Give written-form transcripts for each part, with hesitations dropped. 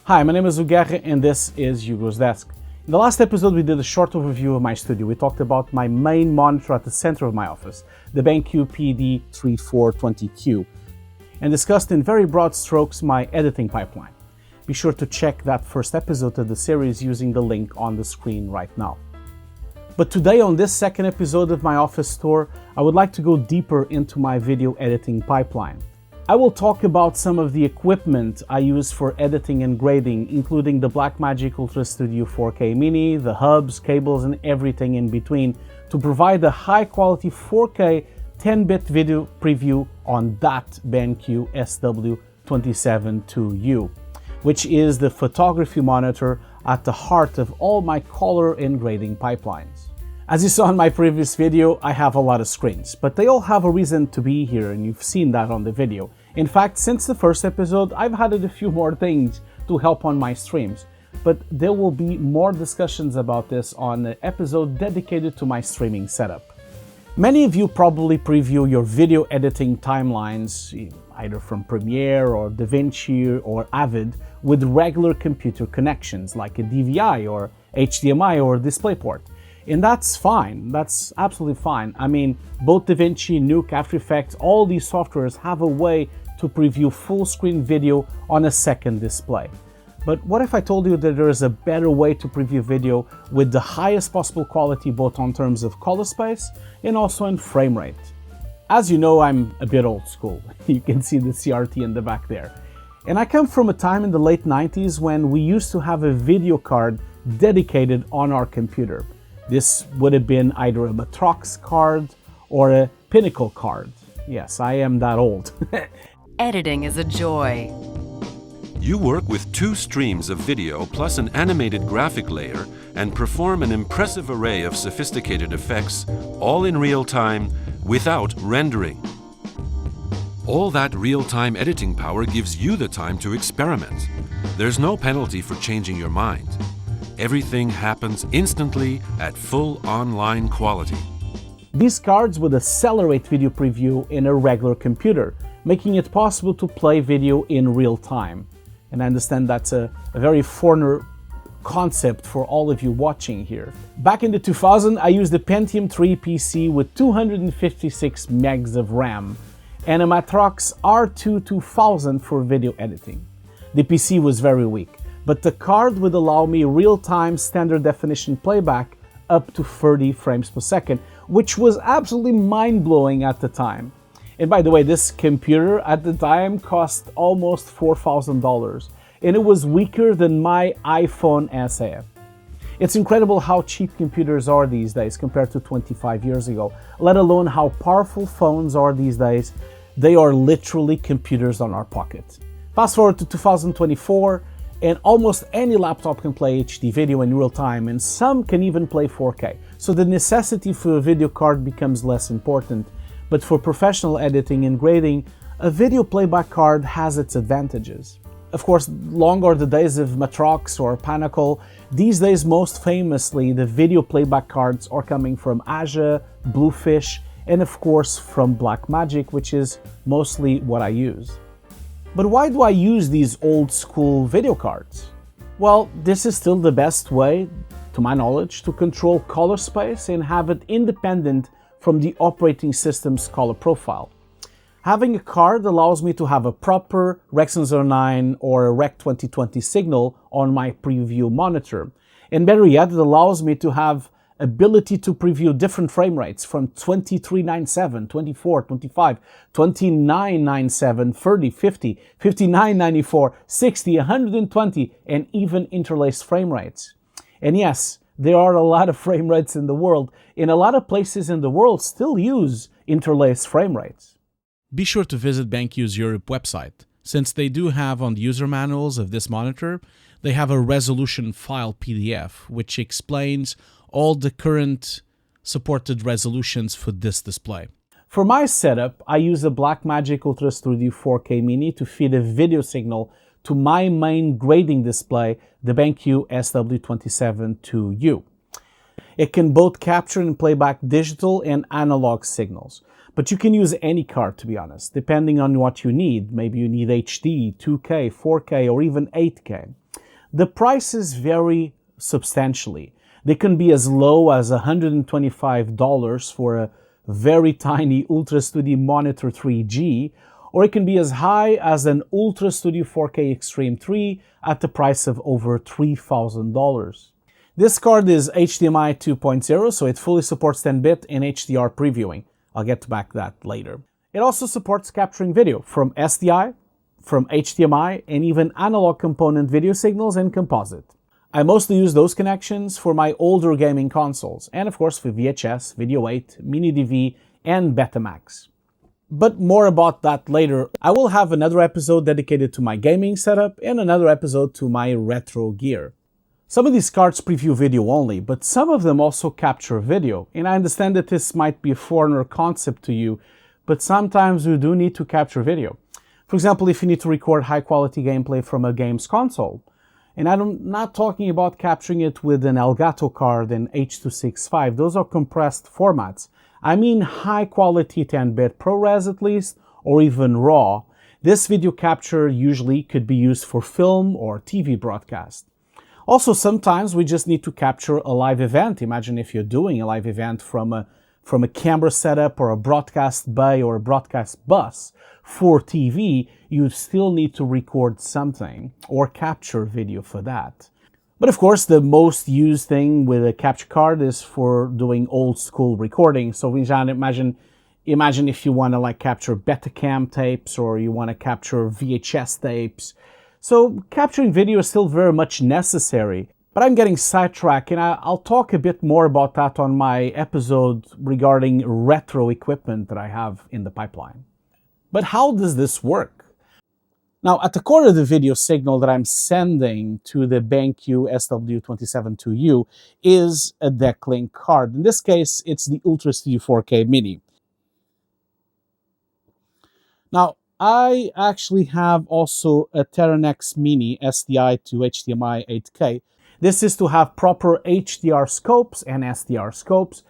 Hi, my name is Hugues and this is Hugo's Desk. In the last episode we did a short overview of my studio. We talked about my main monitor at the center of my office, the BenQ PD2725U, and discussed in very broad strokes my editing pipeline. Be sure to check that first episode of the series using the link on the screen right now. But today, on this second episode of my office tour, I would like to go deeper into my video editing pipeline. I will talk about some of the equipment I use for editing and grading, including the Blackmagic UltraStudio 4K Mini, the hubs, cables, and everything in between to provide a high-quality 4K 10-bit video preview on that BenQ SW272U, which is the photography monitor at the heart of all my color and grading pipelines. As you saw in my previous video, I have a lot of screens, but they all have a reason to be here, and you've seen that on the video. In fact, since the first episode, I've added a few more things to help on my streams, but there will be more discussions about this on an episode dedicated to my streaming setup. Many of you probably preview your video editing timelines, either from Premiere or DaVinci or Avid, with regular computer connections like a DVI or HDMI or DisplayPort. And that's fine, that's absolutely fine. I mean, both DaVinci, Nuke, After Effects, all these softwares have a way to preview full screen video on a second display. But what if I told you that there is a better way to preview video with the highest possible quality, both on terms of color space and also in frame rate? As you know, I'm a bit old school. You can see the CRT in the back there. And I come from a time in the late 90s when we used to have a video card dedicated on our computer. This would have been either a Matrox card or a Pinnacle card. Yes, I am that old. Editing is a joy. You work with 2 streams of video plus an animated graphic layer and perform an impressive array of sophisticated effects, all in real time, without rendering. All that real-time editing power gives you the time to experiment. There's no penalty for changing your mind. Everything happens instantly at full online quality. These cards would accelerate video preview in a regular computer, making it possible to play video in real time. And I understand that's a very foreigner concept for all of you watching here. Back in the 2000s, I used a Pentium 3 PC with 256 megs of RAM and a Matrox R2 2000 for video editing. The PC was very weak, but the card would allow me real-time standard definition playback up to 30 frames per second, which was absolutely mind-blowing at the time. And by the way, this computer at the time cost almost $4,000, and it was weaker than my iPhone SE. It's incredible how cheap computers are these days compared to 25 years ago, let alone how powerful phones are these days. They are literally computers on our pocket. Fast forward to 2024, and almost any laptop can play HD video in real time, and some can even play 4K. So the necessity for a video card becomes less important. But for professional editing and grading, a video playback card has its advantages. Of course, long are the days of Matrox or Pinnacle. These days, most famously, the video playback cards are coming from Asia, Bluefish, and of course from Blackmagic, which is mostly what I use. But why do I use these old school video cards? Well, this is still the best way, to my knowledge, to control color space and have it independent from the operating system's color profile. Having a card allows me to have a proper Rec. 09 or a Rec. 2020 signal on my preview monitor. And better yet, it allows me to have ability to preview different frame rates from 2397, 24, 25, 2997, 30, 50, 5994, 60, 120, and even interlaced frame rates. And yes, there are a lot of frame rates in the world, and a lot of places in the world still use interlaced frame rates. Be sure to visit BenQ's Europe website. Since they do have on the user manuals of this monitor, they have a resolution file PDF, which explains all the current supported resolutions for this display. For my setup, I use a Blackmagic UltraStudio 4K Mini to feed a video signal to my main grading display, the BenQ SW272U. It can both capture and play back digital and analog signals. But you can use any card, to be honest, depending on what you need. Maybe you need HD, 2K, 4K, or even 8K. The prices vary substantially. They can be as low as $125 for a very tiny UltraStudio Monitor 3G, or it can be as high as an UltraStudio 4K Extreme 3 at the price of over $3,000. This card is HDMI 2.0, so it fully supports 10-bit and HDR previewing. I'll get back to that later. It also supports capturing video from SDI, from HDMI, and even analog component video signals and composite. I mostly use those connections for my older gaming consoles, and of course for VHS, Video 8, Mini DV, and Betamax. But more about that later. I will have another episode dedicated to my gaming setup and another episode to my retro gear. Some of these cards preview video only, but some of them also capture video. And I understand that this might be a foreigner concept to you, but sometimes you do need to capture video. For example, if you need to record high-quality gameplay from a game's console. And I'm not talking about capturing it with an Elgato card and H.265. Those are compressed formats. I mean high-quality 10-bit ProRes at least, or even RAW. This video capture usually could be used for film or TV broadcast. Also, sometimes we just need to capture a live event. Imagine if you're doing a live event from a camera setup or a broadcast bay or a broadcast bus for TV, you still need to record something or capture video for that. But of course, the most used thing with a capture card is for doing old school recording. So imagine if you want to like capture Betacam tapes or you want to capture VHS tapes. So capturing video is still very much necessary, but I'm getting sidetracked, and I'll talk a bit more about that on my episode regarding retro equipment that I have in the pipeline. But how does this work? Now, at the core of the video signal that I'm sending to the BenQ SW272U is a DeckLink card. In this case, it's the UltraStudio 4K Mini. Now, I actually have also a Terranex Mini SDI to HDMI 8K. This is to have proper HDR scopes and SDR scopes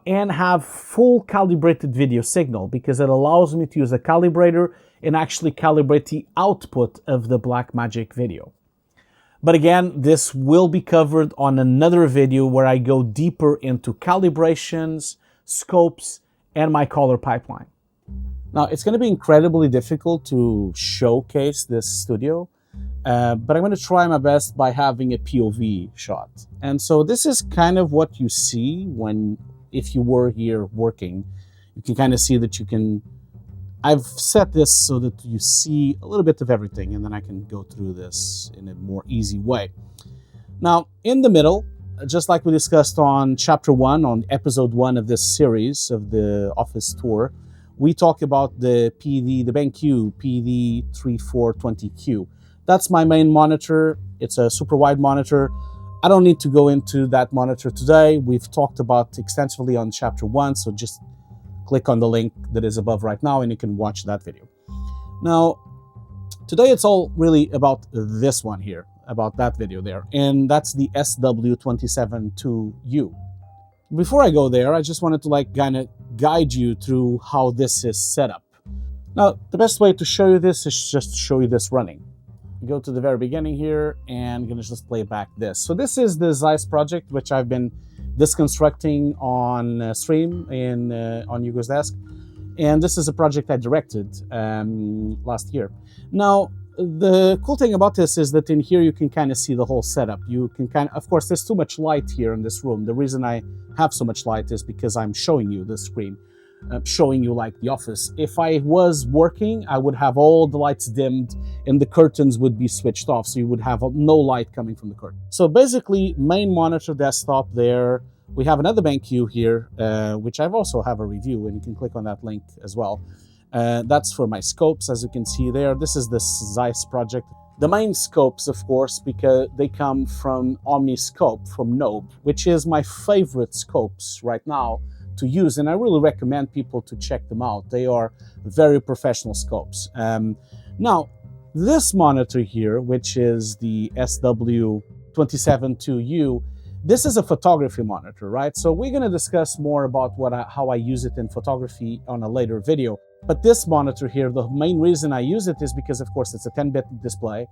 and have full calibrated video signal because it allows me to use a calibrator and actually calibrate the output of the Blackmagic video. But again, this will be covered on another video where I go deeper into calibrations, scopes, and my color pipeline. Now, it's going to be incredibly difficult to showcase this studio, but I'm going to try my best by having a POV shot. And so this is kind of what you see if you were here working. You can kind of see that I've set this so that you see a little bit of everything, and then I can go through this in a more easy way. Now, in the middle, just like we discussed on Chapter 1, on Episode 1 of this series of the office tour, we talk about the BenQ PD2725U. That's my main monitor. It's a super wide monitor. I don't need to go into that monitor today. We've talked about extensively on Chapter 1, so just click on the link that is above right now and you can watch that video. Now, today it's all really about this one here, about that video there, and that's the SW272U. Before I go there, I just wanted to kind of guide you through how this is set up. Now, the best way to show you this is just show you this running. Go to the very beginning here, and I'm going to just play back this. So this is the Zeiss project, which I've been disconstructing on stream on Hugo's desk. And this is a project I directed last year. Now, the cool thing about this is that in here you can kind of see the whole setup. You can of course, there's too much light here in this room. The reason I have so much light is because I'm showing you the screen, showing you like the office. If I was working, I would have all the lights dimmed and the curtains would be switched off, so you would have no light coming from the curtain. So basically, main monitor desktop there. We have another BenQ here, which I've also have a review, and you can click on that link as well. That's for my scopes, as you can see there. This is the Zeiss project. The main scopes, of course, because they come from OmniScope, from Nobe, which is my favorite scopes right now to use, and I really recommend people to check them out. They are very professional scopes. Now, this monitor here, which is the SW272U, This is a photography monitor, right? So we're going to discuss more about how I use it in photography on a later video. But this monitor here, the main reason I use it is because, of course, it's a 10-bit display,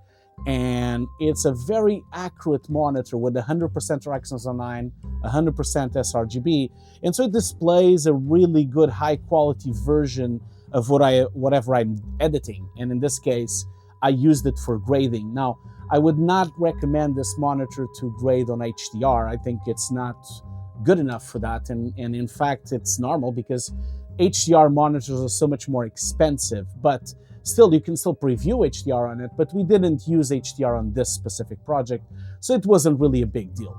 and it's a very accurate monitor with 100% Rexons 9, 100% sRGB, and so it displays a really good, high-quality version of whatever I'm editing. And in this case, I used it for grading. Now, I would not recommend this monitor to grade on HDR. I think it's not good enough for that, and in fact, it's normal because HDR monitors are so much more expensive, but still, you can still preview HDR on it, but we didn't use HDR on this specific project, so it wasn't really a big deal.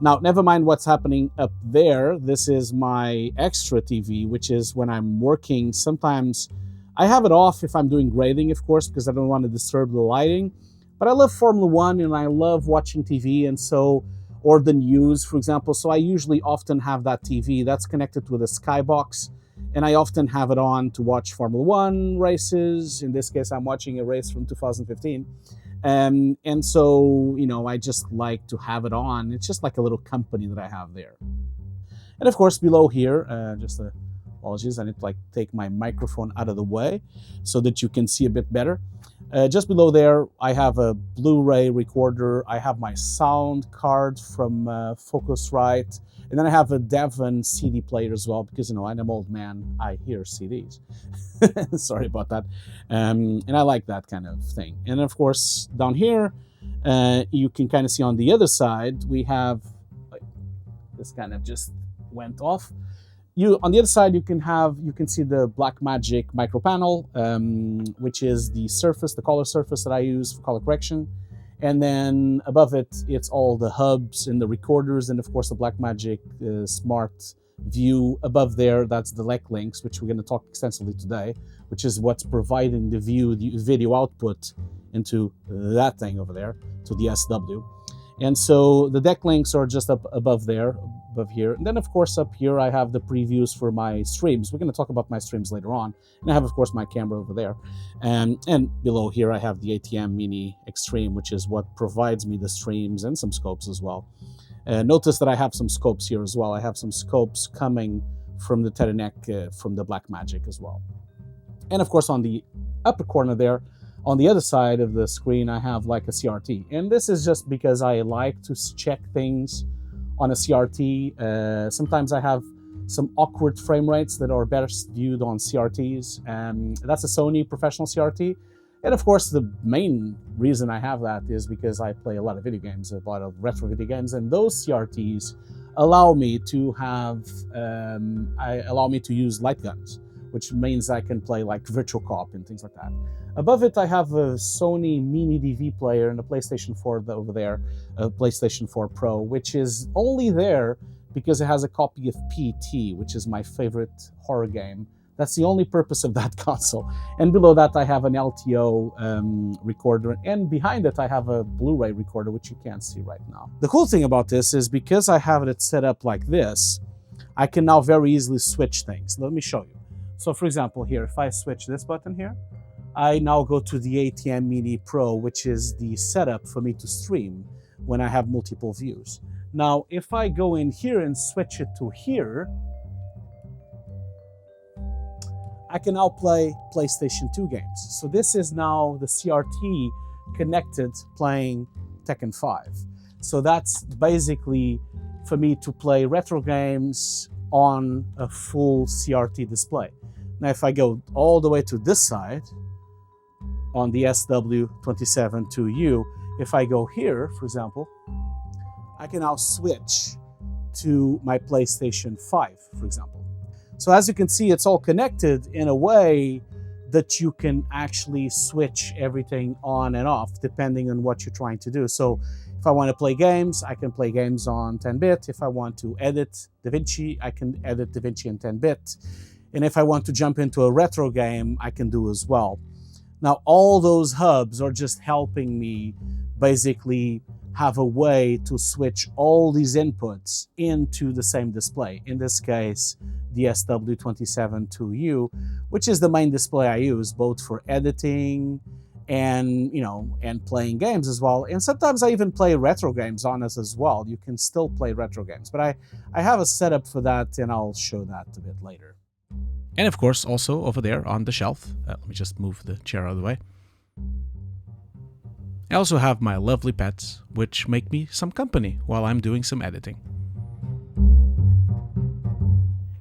Now, never mind what's happening up there. This is my extra TV, which is when I'm working. Sometimes I have it off if I'm doing grading, of course, because I don't want to disturb the lighting. But I love Formula One and I love watching TV, and so, or the news, for example. So I usually often have that TV that's connected with a skybox, and I often have it on to watch Formula One races. In this case, I'm watching a race from 2015. And so, you know, I just like to have it on. It's just like a little company that I have there. And of course, below here, apologies, I need to take my microphone out of the way so that you can see a bit better. Just below there, I have a Blu-ray recorder. I have my sound card from Focusrite. And then I have a Devon CD player as well, because, you know, I'm an old man. I hear CDs. Sorry about that. And I like that kind of thing. And of course, down here, you can kind of see on the other side, we have, this kind of just went off. On the other side, you can see the Blackmagic micro panel, which is the surface, the color surface that I use for color correction. And then above it, it's all the hubs and the recorders, and of course the Blackmagic Smart View. Above there, that's the LEC links, which we're going to talk extensively today, which is what's providing the video output into that thing over there, to the SW. And so the deck links are just up above there, above here. And then of course up here I have the previews for my streams. We're going to talk about my streams later on. And I have of course my camera over there. And below here I have the ATEM Mini Extreme, which is what provides me the streams and some scopes as well. Notice that I have some scopes here as well. I have some scopes coming from the Telenec, from the Blackmagic as well. And of course on the upper corner there, on the other side of the screen, I have like a CRT. And this is just because I like to check things on a CRT. Sometimes I have some awkward frame rates that are best viewed on CRTs. That's a Sony professional CRT. And of course, the main reason I have that is because I play a lot of video games, a lot of retro video games, and those CRTs allow me to have, allow me to use light guns, which means I can play like Virtual Cop and things like that. Above it, I have a Sony Mini DV player and a PlayStation 4 over there, a PlayStation 4 Pro, which is only there because it has a copy of PT, which is my favorite horror game. That's the only purpose of that console. And below that, I have an LTO recorder, and behind it, I have a Blu-ray recorder, which you can't see right now. The cool thing about this is because I have it set up like this, I can now very easily switch things. Let me show you. So for example, here, if I switch this button here, I now go to the ATEM Mini Pro, which is the setup for me to stream when I have multiple views. Now, if I go in here and switch it to here, I can now play PlayStation 2 games. So this is now the CRT connected playing Tekken 5. So that's basically for me to play retro games on a full CRT display. Now, if I go all the way to this side, on the SW272U, if I go here, for example, I can now switch to my PlayStation 5, for example. So as you can see, it's all connected in a way that you can actually switch everything on and off depending on what you're trying to do. So if I want to play games, I can play games on 10-bit. If I want to edit DaVinci, I can edit DaVinci in 10-bit. And if I want to jump into a retro game, I can do as well. Now, all those hubs are just helping me basically have a way to switch all these inputs into the same display. In this case, the SW272U, which is the main display I use both for editing and and playing games as well. And sometimes I even play retro games on this as well. You can still play retro games, but I have a setup for that, and I'll show that a bit later. And of course, also over there on the shelf, let me just move the chair out of the way, I also have my lovely pets, which make me some company while I'm doing some editing.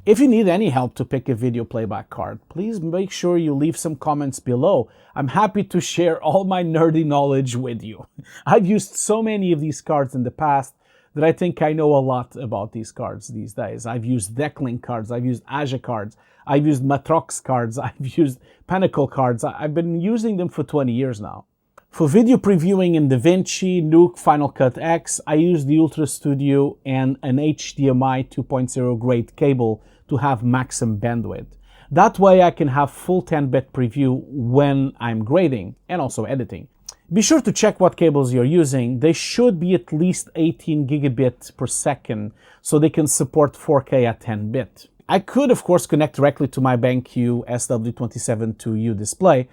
If you need any help to pick a video playback card, please make sure you leave some comments below. I'm happy to share all my nerdy knowledge with you. I've used so many of these cards in the past that I think I know a lot about these cards these days. I've used Decklink cards, I've used Aja cards, I've used Matrox cards, I've used Pinnacle cards. I've been using them for 20 years now. For video previewing in DaVinci, Nuke, Final Cut X, I use the UltraStudio and an HDMI 2.0 grade cable to have maximum bandwidth. That way I can have full 10-bit preview when I'm grading and also editing. Be sure to check what cables you're using. They should be at least 18 gigabit per second so they can support 4K at 10-bit. I could of course connect directly to my BenQ SW272U display,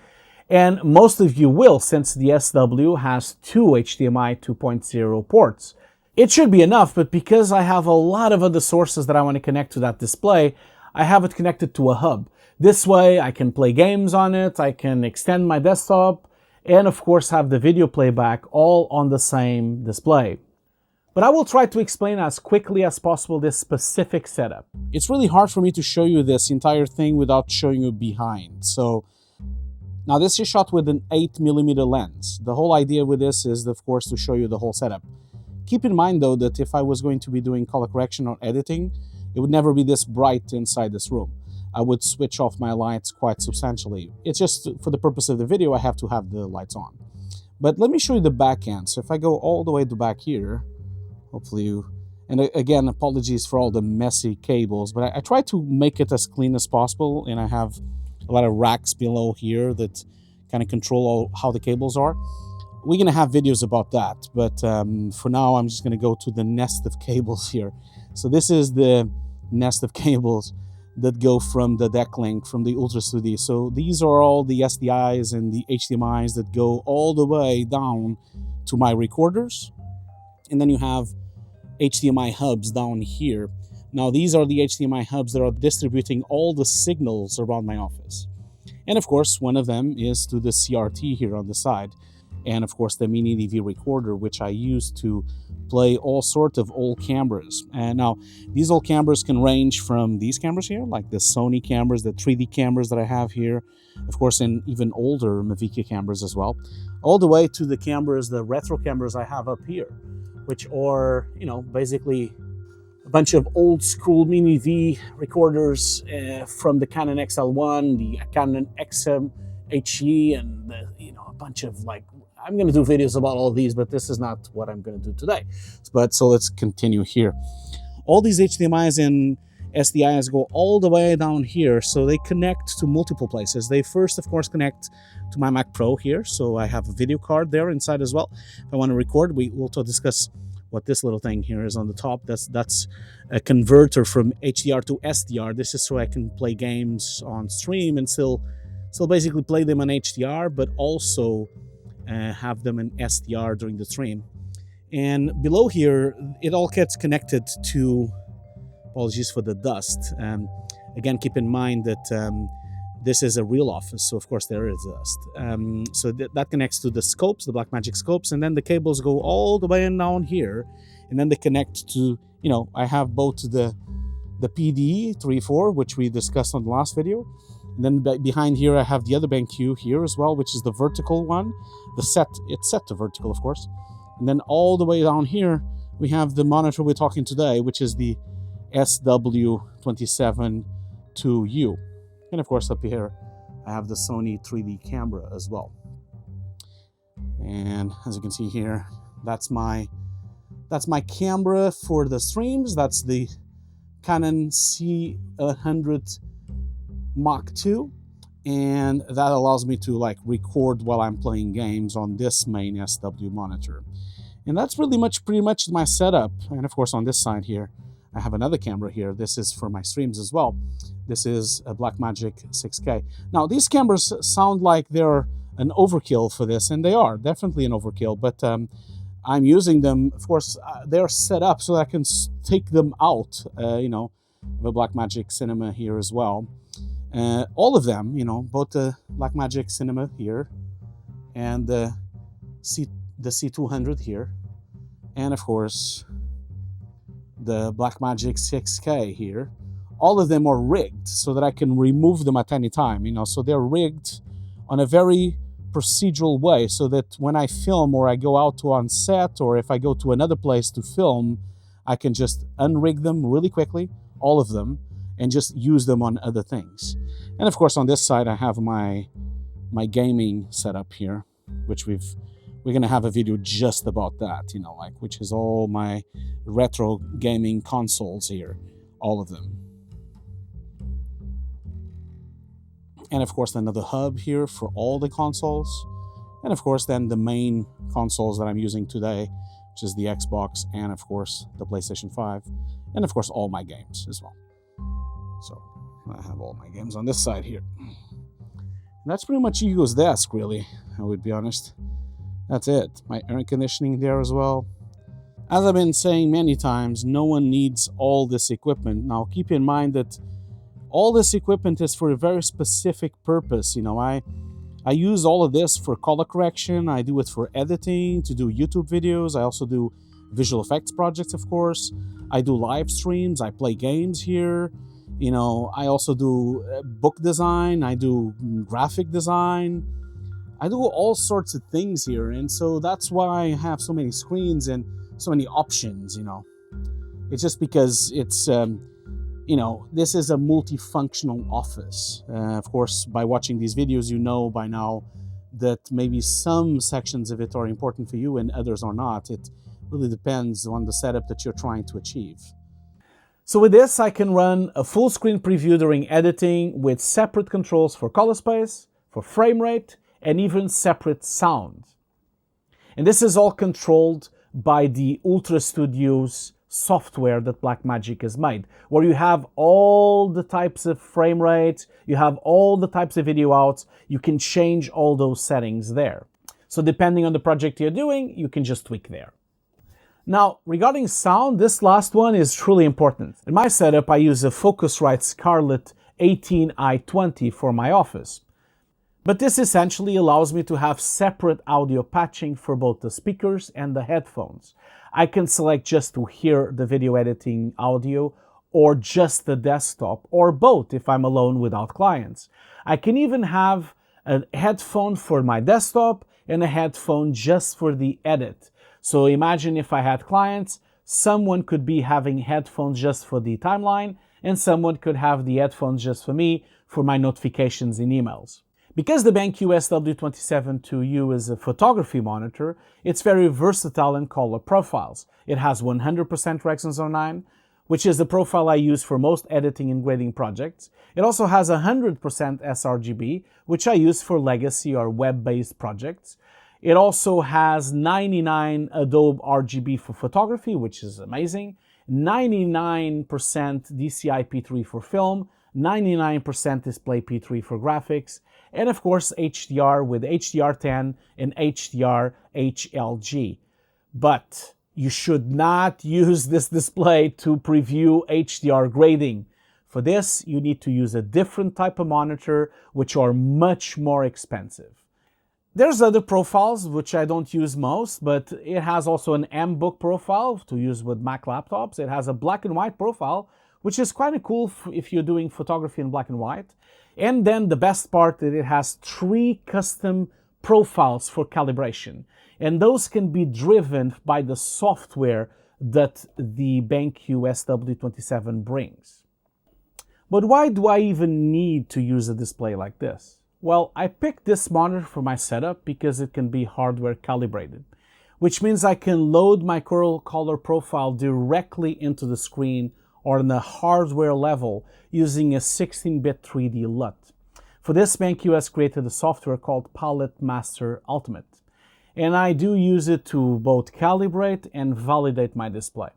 and most of you will, since the SW has two HDMI 2.0 ports. It should be enough, but because I have a lot of other sources that I want to connect to that display, I have it connected to a hub. This way I can play games on it, I can extend my desktop, and of course have the video playback all on the same display. But I will try to explain as quickly as possible this specific setup. It's really hard for me to show you this entire thing without showing you behind. So now this is shot with an 8mm lens. The whole idea with this is, of course, to show you the whole setup. Keep in mind though that if I was going to be doing color correction or editing, it would never be this bright inside this room. I would switch off my lights quite substantially. It's just for the purpose of the video, I have to have the lights on. But let me show you the back end. So if I go all the way to back here, hopefully you, and again, apologies for all the messy cables, but I try to make it as clean as possible, and I have a lot of racks below here that kind of control how the cables are. We're going to have videos about that, but for now I'm just going to go to the nest of cables here. So this is the nest of cables that go from the Decklink, from the UltraStudio. So these are all the SDIs and the HDMIs that go all the way down to my recorders. And then you have HDMI hubs down here. Now these are the HDMI hubs that are distributing all the signals around my office. And of course, one of them is to the CRT here on the side. And of course the mini DV recorder, which I use to play all sorts of old cameras. And now these old cameras can range from these cameras here, like the Sony cameras, the 3D cameras that I have here, of course, and even older Mavica cameras as well, all the way to the cameras, the retro cameras I have up here, which are, basically a bunch of old school mini V recorders from the Canon XL1, the Canon XM HE, and a bunch of I'm going to do videos about all of these, but this is not what I'm going to do today. So let's continue here. All these HDMIs and SDIs go all the way down here, so they connect to multiple places. They first, of course, connect to my Mac Pro here, so I have a video card there inside as well. If I want to record, we will discuss what this little thing here is on the top. That's a converter from HDR to SDR. This is so I can play games on stream and still basically play them on HDR, but also have them in SDR during the stream. And below here, it all gets connected to, apologies for the dust. Again, keep in mind that this is a real office, so of course there is dust. So that connects to the scopes, the Blackmagic scopes, and then the cables go all the way down here, and then they connect to, I have both the PD34, which we discussed on the last video, and then behind here I have the other BenQ here as well, which is the vertical one. It's set to vertical, of course. And then all the way down here we have the monitor we're talking today, which is the SW272U. And of course up here I have the Sony 3D camera as well. And as you can see here, that's my camera for the streams. That's the Canon C100 Mark II, and that allows me to record while I'm playing games on this main SW monitor. And that's pretty much my setup. And of course on this side here I have another camera here. This is for my streams as well. This is a Blackmagic 6K. Now these cameras sound like they're an overkill for this, and they are definitely an overkill, but I'm using them, of course, they're set up so that I can take them out, you know, the Blackmagic Cinema here as well. All of them, you know, both the Blackmagic Cinema here and the C200 here, and of course the Blackmagic 6K here, all of them are rigged so that I can remove them at any time, you know, so they're rigged on a very procedural way so that when I film or I go out to on set, or if I go to another place to film, I can just unrig them really quickly, all of them, and just use them on other things. And of course on this side I have my gaming setup here, which we're gonna have a video just about that, you know, like, which is all my retro gaming consoles here, all of them. And of course another hub here for all the consoles, and of course then the main consoles that I'm using today, which is the Xbox and of course the PlayStation 5, and of course all my games as well. So I have all my games on this side here. And that's pretty much Hugo's desk, really, I would be honest. That's it. My air conditioning there as well. As I've been saying many times, no one needs all this equipment. Now keep in mind that all this equipment is for a very specific purpose. You know, I use all of this for color correction. I do it for editing, to do YouTube videos. I also do visual effects projects, of course. I do live streams. I play games here. You know, I also do book design. I do graphic design. I do all sorts of things here. And so that's why I have so many screens and so many options, you know. It's just because it's, you know, this is a multifunctional office. Of course, by watching these videos, you know by now that maybe some sections of it are important for you and others are not. It really depends on the setup that you're trying to achieve. So with this, I can run a full screen preview during editing with separate controls for color space, for frame rate, and even separate sound. And this is all controlled by the UltraStudio's software that Blackmagic has made, where you have all the types of frame rate, you have all the types of video outs, you can change all those settings there. So depending on the project you're doing, you can just tweak there. Now, regarding sound, this last one is truly important. In my setup, I use a Focusrite Scarlett 18i20 for my office. But this essentially allows me to have separate audio patching for both the speakers and the headphones. I can select just to hear the video editing audio, or just the desktop, or both if I'm alone without clients. I can even have a headphone for my desktop and a headphone just for the edit. So imagine if I had clients, someone could be having headphones just for the timeline, and someone could have the headphones just for me for my notifications and emails. Because the BenQ SW272U is a photography monitor, it's very versatile in color profiles. It has 100% Rexon 9, which is the profile I use for most editing and grading projects. It also has 100% sRGB, which I use for legacy or web-based projects. It also has 99 Adobe RGB for photography, which is amazing, 99% DCI P3 for film, 99% display P3 for graphics, and of course HDR with HDR10 and HDR HLG. But you should not use this display to preview HDR grading. For this, you need to use a different type of monitor, which are much more expensive. There's other profiles which I don't use most, but it has also an M-Book profile to use with Mac laptops. It has a black and white profile, which is kind of cool if you're doing photography in black and white. And then the best part is it has 3 custom profiles for calibration. And those can be driven by the software that the BenQ SW27 brings. But why do I even need to use a display like this? Well, I picked this monitor for my setup because it can be hardware calibrated, which means I can load my color profile directly into the screen or on the hardware level using a 16-bit 3D LUT. For this, BenQ has created a software called Palette Master Ultimate, and I do use it to both calibrate and validate my display.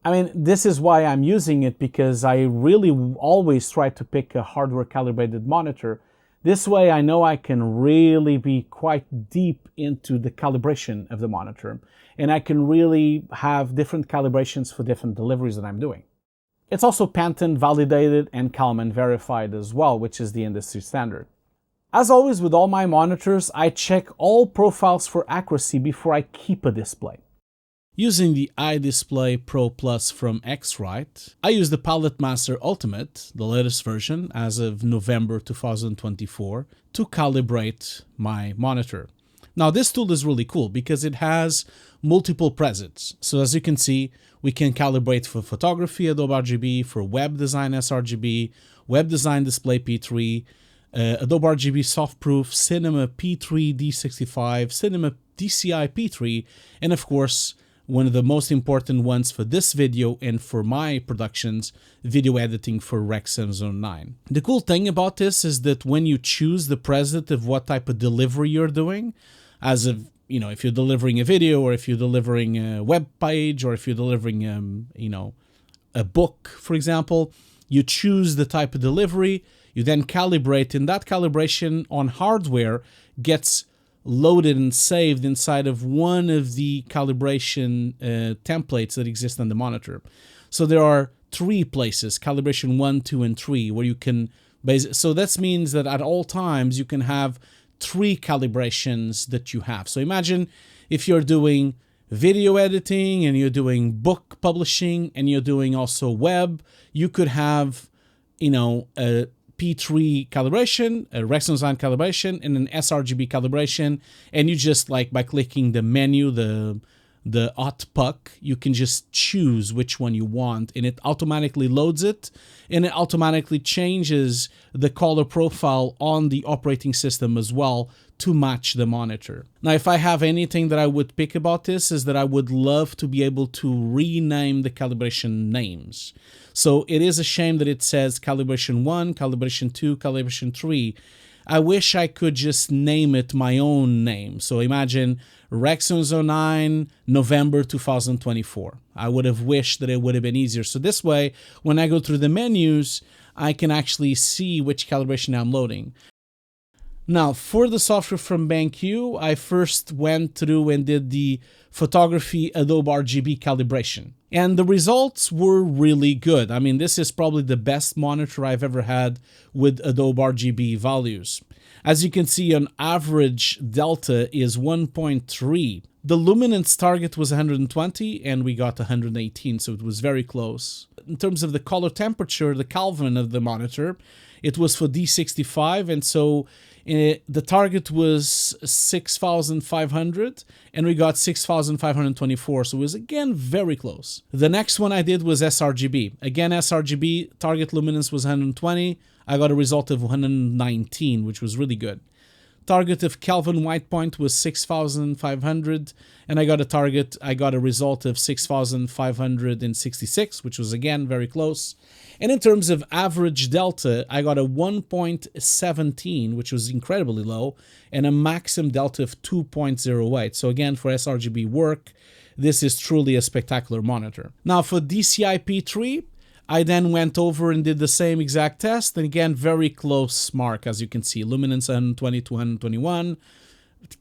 I mean, this is why I'm using it, because I really always try to pick a hardware calibrated monitor. This way I know I can really be quite deep into the calibration of the monitor, and I can really have different calibrations for different deliveries that I'm doing. It's also patent validated and Kalman verified as well, which is the industry standard. As always with all my monitors, I check all profiles for accuracy before I keep a display. Using the iDisplay Pro Plus from Focusrite, I use the Palette Master Ultimate, the latest version as of November 2024, to calibrate my monitor. Now this tool is really cool because it has multiple presets. So as you can see, we can calibrate for photography Adobe RGB, for web design sRGB, web design display P3, Adobe RGB Softproof, Cinema P3 D65, Cinema DCI P3, and of course, one of the most important ones for this video and for my productions, video editing for Rec 709. The cool thing about this is that when you choose the preset of what type of delivery you're doing, as of, you know, if you're delivering a video or if you're delivering a web page or if you're delivering, you know, a book, for example, you choose the type of delivery, you then calibrate, and that calibration on hardware gets loaded and saved inside of one of the calibration templates that exist on the monitor. So there are 3 places, calibration 1, 2, and 3, where you can so that means that at all times you can have 3 calibrations that you have. So imagine if you're doing video editing and you're doing book publishing and you're doing also web, you could have, you know, a P3 calibration, a Rec 709 calibration, and an sRGB calibration, and you just, like, by clicking the menu, the Alt puck, you can just choose which one you want, and it automatically loads it, and it automatically changes the color profile on the operating system as well to match the monitor. Now, if I have anything that I would pick about this is that I would love to be able to rename the calibration names. So it is a shame that it says calibration 1, calibration 2, calibration 3. I wish I could just name it my own name. So imagine Rec 709 November 2024. I would have wished that it would have been easier. So this way, when I go through the menus, I can actually see which calibration I'm loading. Now, for the software from BenQ, I first went through and did the photography Adobe RGB calibration. And the results were really good. I mean, this is probably the best monitor I've ever had with Adobe RGB values. As you can see, on average, delta is 1.3. The luminance target was 120, and we got 118, so it was very close. In terms of the color temperature, the Kelvin of the monitor, it was for D65, and so the target was 6,500, and we got 6,524, so it was again very close. The next one I did was sRGB. Again, sRGB target luminance was 120. I got a result of 119, which was really good. Target of Kelvin white point was 6,500, and I got a result of 6,566, which was again very close. And in terms of average delta, I got a 1.17, which was incredibly low, and a maximum delta of 2.08. So again, for sRGB work, this is truly a spectacular monitor. Now for DCI P3, I then went over and did the same exact test, and again, very close mark, as you can see, luminance 120 to 121,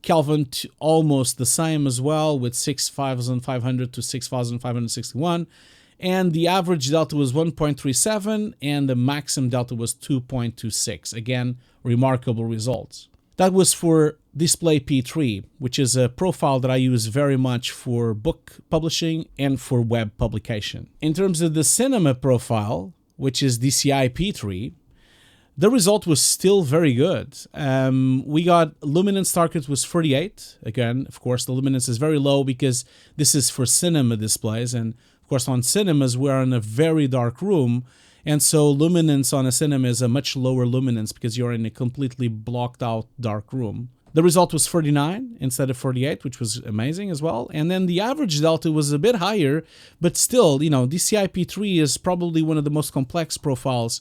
Kelvin almost the same as well, with 6,500 to 6,561, and the average delta was 1.37, and the maximum delta was 2.26. Again, remarkable results. That was for Display P3, which is a profile that I use very much for book publishing and for web publication. In terms of the cinema profile, which is DCI P3, the result was still very good. We got luminance target was 48. Again, of course, the luminance is very low because this is for cinema displays. And of course, on cinemas, we're in a very dark room. And so luminance on a cinema is a much lower luminance because you're in a completely blocked out dark room. The result was 49 instead of 48, which was amazing as well. And then the average delta was a bit higher, but still, you know, DCI P3 is probably one of the most complex profiles.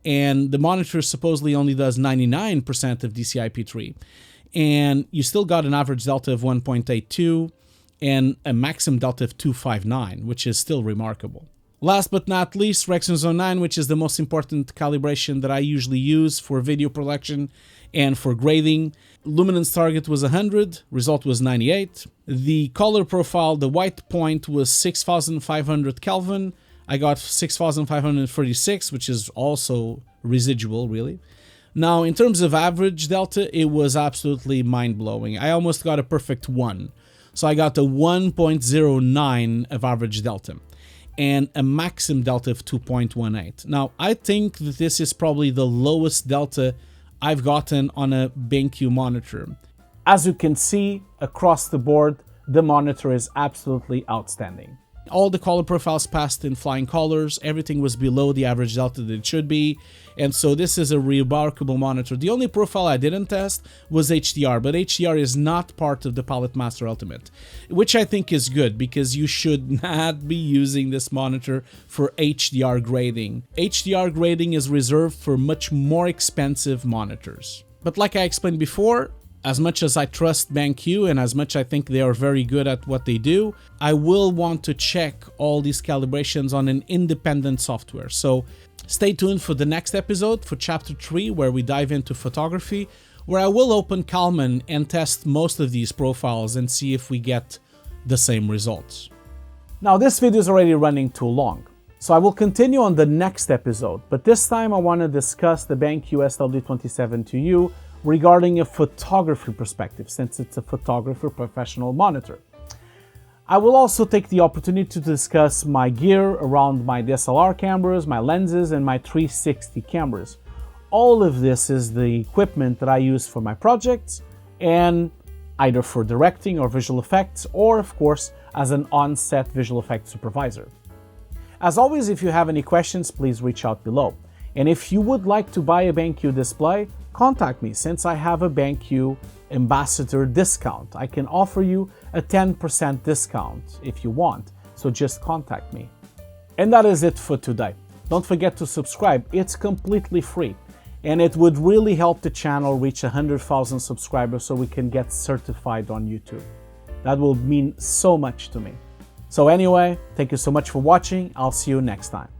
And the monitor supposedly only does 99% of DCI P3. And you still got an average delta of 1.82 and a maximum delta of 259, which is still remarkable. Last but not least, Rec 709, which is the most important calibration that I usually use for video production And for grading, luminance target was 100, result was 98. The color profile, the white point was 6500 Kelvin. I got 6536, which is also residual, really. Now, in terms of average delta, it was absolutely mind-blowing. I almost got a perfect 1. So I got a 1.09 of average delta and a maximum delta of 2.18. Now, I think that this is probably the lowest delta I've gotten on a BenQ monitor. As you can see, across the board, the monitor is absolutely outstanding. All the color profiles passed in flying colors, everything was below the average delta that it should be, and so this is a remarkable monitor. The only profile I didn't test was HDR, but HDR is not part of the Palette Master Ultimate, which I think is good because you should not be using this monitor for HDR grading. HDR grading is reserved for much more expensive monitors. But like I explained before, as much as I trust BenQ and as much I think they are very good at what they do, I will want to check all these calibrations on an independent software. So stay tuned for the next episode, for chapter 3, where we dive into photography, where I will open Kalman and test most of these profiles and see if we get the same results. Now this video is already running too long, so I will continue on the next episode, but this time I want to discuss the BenQ SW272U regarding a photography perspective, since it's a photographer professional monitor. I will also take the opportunity to discuss my gear around my DSLR cameras, my lenses, and my 360 cameras. All of this is the equipment that I use for my projects, and either for directing or visual effects, or of course as an on-set visual effects supervisor. As always, if you have any questions, please reach out below. And if you would like to buy a BenQ display, contact me, since I have a BenQ ambassador discount. I can offer you a 10% discount if you want, so just contact me. And that is it for today. Don't forget to subscribe, it's completely free. And it would really help the channel reach 100,000 subscribers so we can get certified on YouTube. That will mean so much to me. So anyway, thank you so much for watching. I'll see you next time.